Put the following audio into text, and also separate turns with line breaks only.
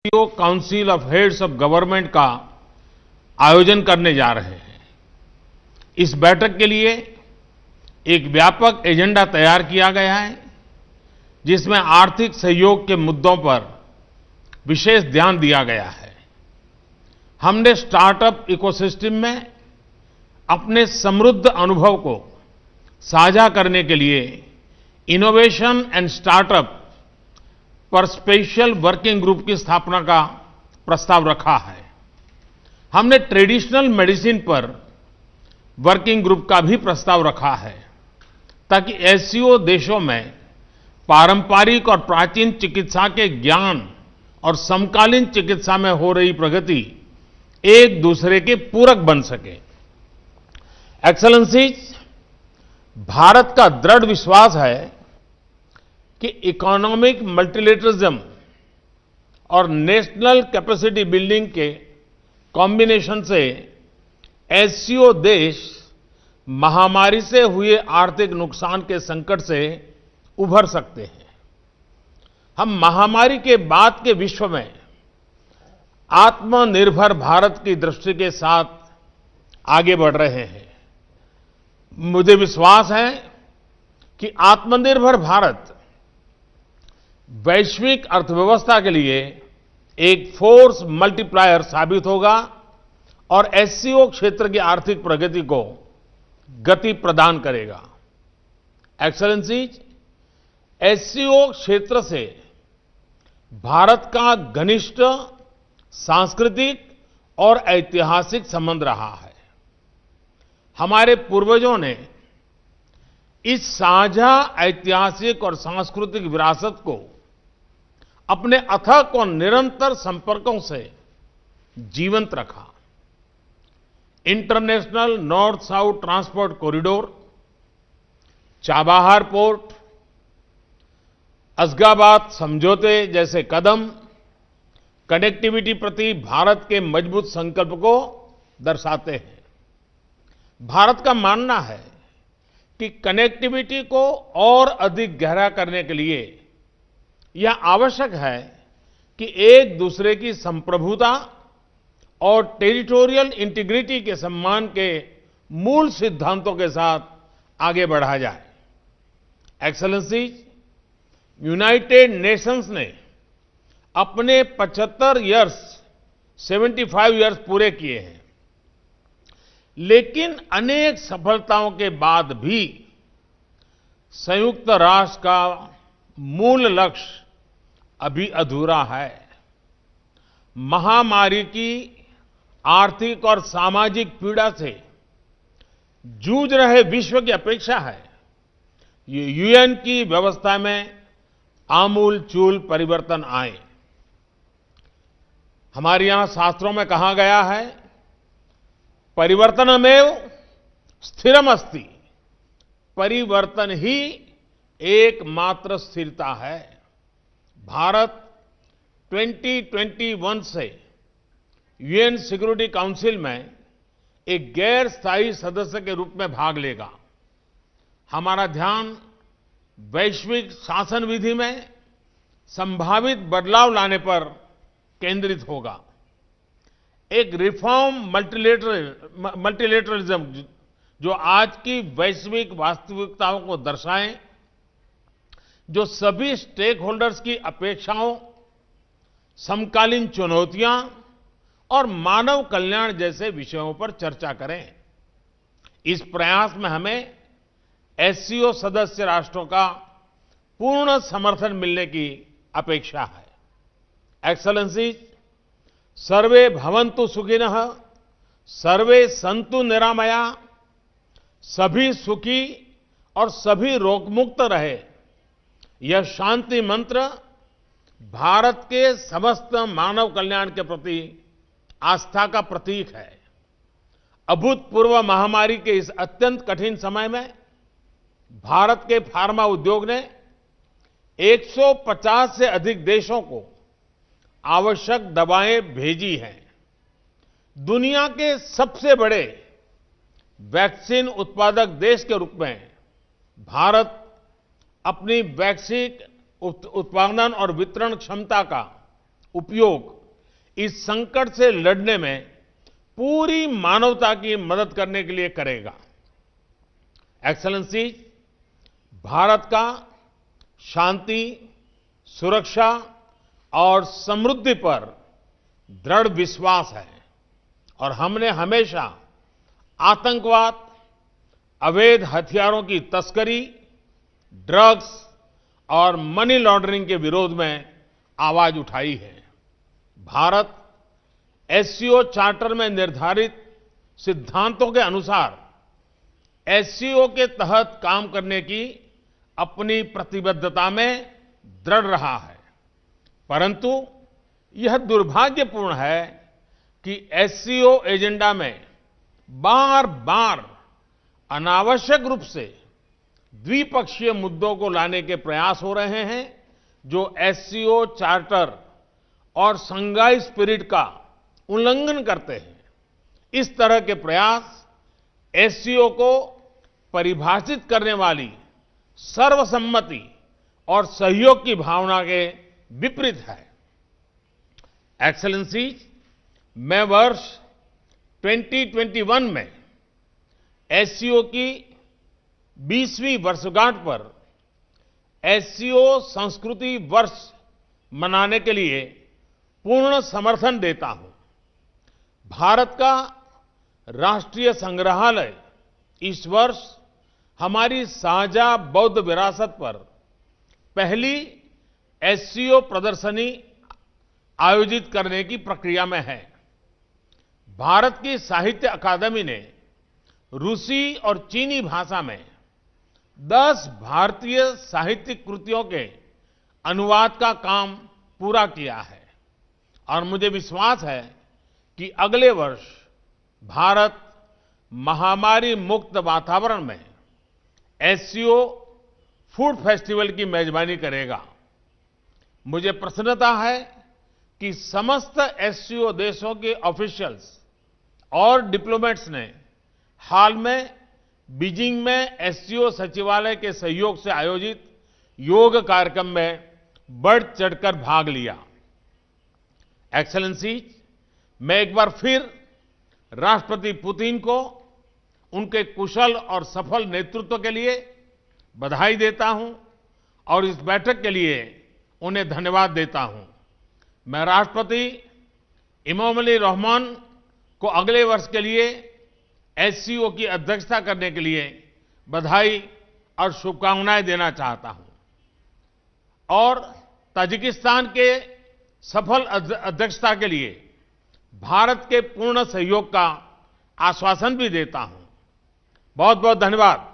Council of heads of government का आयोजन करने जा रहे हैं। इस बैठक के लिए एक व्यापक एजेंडा तैयार किया गया है, जिसमें आर्थिक सहयोग के मुद्दों पर विशेष ध्यान दिया गया है। हमने स्टार्टअप इकोसिस्टम में अपने समृद्ध अनुभव को साझा करने के लिए इनोवेशन एंड स्टार्टअप पर स्पेशल वर्किंग ग्रुप की स्थापना का प्रस्ताव रखा है। हमने ट्रेडिशनल मेडिसिन पर वर्किंग ग्रुप का भी प्रस्ताव रखा है, ताकि एससीओ देशों में पारंपरिक और प्राचीन चिकित्सा के ज्ञान और समकालीन चिकित्सा में हो रही प्रगति एक दूसरे के पूरक बन सके। एक्सेलेंसीज, भारत का दृढ़ विश्वास है कि इकोनॉमिक मल्टीलेटरिज्म और नेशनल कैपेसिटी बिल्डिंग के कॉम्बिनेशन से एससीओ देश महामारी से हुए आर्थिक नुकसान के संकट से उभर सकते हैं। हम महामारी के बाद के विश्व में आत्मनिर्भर भारत की दृष्टि के साथ आगे बढ़ रहे हैं। मुझे विश्वास है कि आत्मनिर्भर भारत वैश्विक अर्थव्यवस्था के लिए एक फोर्स मल्टीप्लायर साबित होगा और एससीओ क्षेत्र की आर्थिक प्रगति को गति प्रदान करेगा। एक्सेलेंसीज, एससीओ क्षेत्र से भारत का घनिष्ठ सांस्कृतिक और ऐतिहासिक संबंध रहा है। हमारे पूर्वजों ने इस साझा ऐतिहासिक और सांस्कृतिक विरासत को अपने अथक और निरंतर संपर्कों से जीवंत रखा। International north south transport corridor, Chabahar port, असगाबाद समझौते जैसे कदम कनेक्टिविटी प्रति भारत के मजबूत संकल्प को दर्शाते हैं। भारत का मानना है कि कनेक्टिविटी को और अधिक गहरा करने के लिए यह आवश्यक है कि एक दूसरे की संप्रभुता और टेरिटोरियल इंटीग्रिटी के सम्मान के मूल सिद्धांतों के साथ आगे बढ़ा जाए। एक्सेलेंसीज, यूनाइटेड नेशंस ने अपने 75 इयर्स पूरे किए हैं, लेकिन अनेक सफलताओं के बाद भी संयुक्त राष्ट्र का मूल लक्ष्य अभी अधूरा है। महामारी की आर्थिक और सामाजिक पीड़ा से जूझ रहे विश्व की अपेक्षा है ये यूएन की व्यवस्था में आमूल-चूल परिवर्तन आए। हमारे यहां शास्त्रों में कहा गया है, परिवर्तनमेव स्थिरमस्ति, परिवर्तन ही एकमात्र स्थिरता है। भारत 2021 से यूएन सिक्योरिटी काउंसिल में एक गैर स्थायी सदस्य के रूप में भाग लेगा। हमारा ध्यान वैश्विक शासन विधि में संभावित बदलाव लाने पर केंद्रित होगा। एक रिफॉर्म मल्टीलेटरलिज्म जो आज की वैश्विक वास्तविकताओं को दर्शाए, जो सभी स्टेक होल्डर्स की अपेक्षाओं, समकालीन चुनौतियां और मानव कल्याण जैसे विषयों पर चर्चा करें। इस प्रयास में हमें एससीओ सदस्य राष्ट्रों का पूर्ण समर्थन मिलने की अपेक्षा है। एक्सेलेंसीज, सर्वे भवन्तु सुखिनः, सर्वे सन्तु निरामया, सभी सुखी और सभी रोगमुक्त रहे, यह शांति मंत्र भारत के समस्त मानव कल्याण के प्रति आस्था का प्रतीक है। अभूतपूर्व महामारी के इस अत्यंत कठिन समय में भारत के फार्मा उद्योग ने 150 से अधिक देशों को आवश्यक दवाएं भेजी हैं। दुनिया के सबसे बड़े वैक्सीन उत्पादक देश के रूप में भारत अपनी वैक्सीन उत्पादन और वितरण क्षमता का उपयोग इस संकट से लड़ने में पूरी मानवता की मदद करने के लिए करेगा। एक्सेलेंसी, भारत का शांति, सुरक्षा और समृद्धि पर दृढ़ विश्वास है और हमने हमेशा आतंकवाद, अवैध हथियारों की तस्करी, ड्रग्स और मनी लॉन्ड्रिंग के विरोध में आवाज उठाई है। भारत एससीओ चार्टर में निर्धारित सिद्धांतों के अनुसार एससीओ के तहत काम करने की अपनी प्रतिबद्धता में दृढ़ रहा है, परंतु यह दुर्भाग्यपूर्ण है कि एससीओ एजेंडा में बार बार अनावश्यक रूप से द्विपक्षीय मुद्दों को लाने के प्रयास हो रहे हैं, जो एससीओ चार्टर और शंघाई स्पिरिट का उल्लंघन करते हैं। इस तरह के प्रयास एससीओ को परिभाषित करने वाली सर्वसम्मति और सहयोग की भावना के विपरीत है। एक्सेलेंसी, मैं वर्ष 2021 में एससीओ की 20वीं वर्षगांठ पर एससीओ संस्कृति वर्ष मनाने के लिए पूर्ण समर्थन देता हूं। भारत का राष्ट्रीय संग्रहालय इस वर्ष हमारी साझा बौद्ध विरासत पर पहली एससीओ प्रदर्शनी आयोजित करने की प्रक्रिया में है। भारत की साहित्य अकादमी ने रूसी और चीनी भाषा में 10 भारतीय साहित्यिक कृतियों के अनुवाद का काम पूरा किया है और मुझे विश्वास है कि अगले वर्ष भारत महामारी मुक्त वातावरण में एससीओ फूड फेस्टिवल की मेजबानी करेगा। मुझे प्रसन्नता है कि समस्त एससीओ देशों के ऑफिशियल्स और डिप्लोमेट्स ने हाल में बीजिंग में एससीओ सचिवालय के सहयोग से आयोजित योग कार्यक्रम में बढ़ चढ़कर भाग लिया। एक्सेलेंसी, मैं एक बार फिर राष्ट्रपति पुतिन को उनके कुशल और सफल नेतृत्व के लिए बधाई देता हूं और इस बैठक के लिए उन्हें धन्यवाद देता हूं। मैं राष्ट्रपति इमामोली रहमान को अगले वर्ष के लिए एससीओ की अध्यक्षता करने के लिए बधाई और शुभकामनाएं देना चाहता हूं और ताजिकिस्तान के सफल अध्यक्षता के लिए भारत के पूर्ण सहयोग का आश्वासन भी देता हूं। बहुत बहुत धन्यवाद।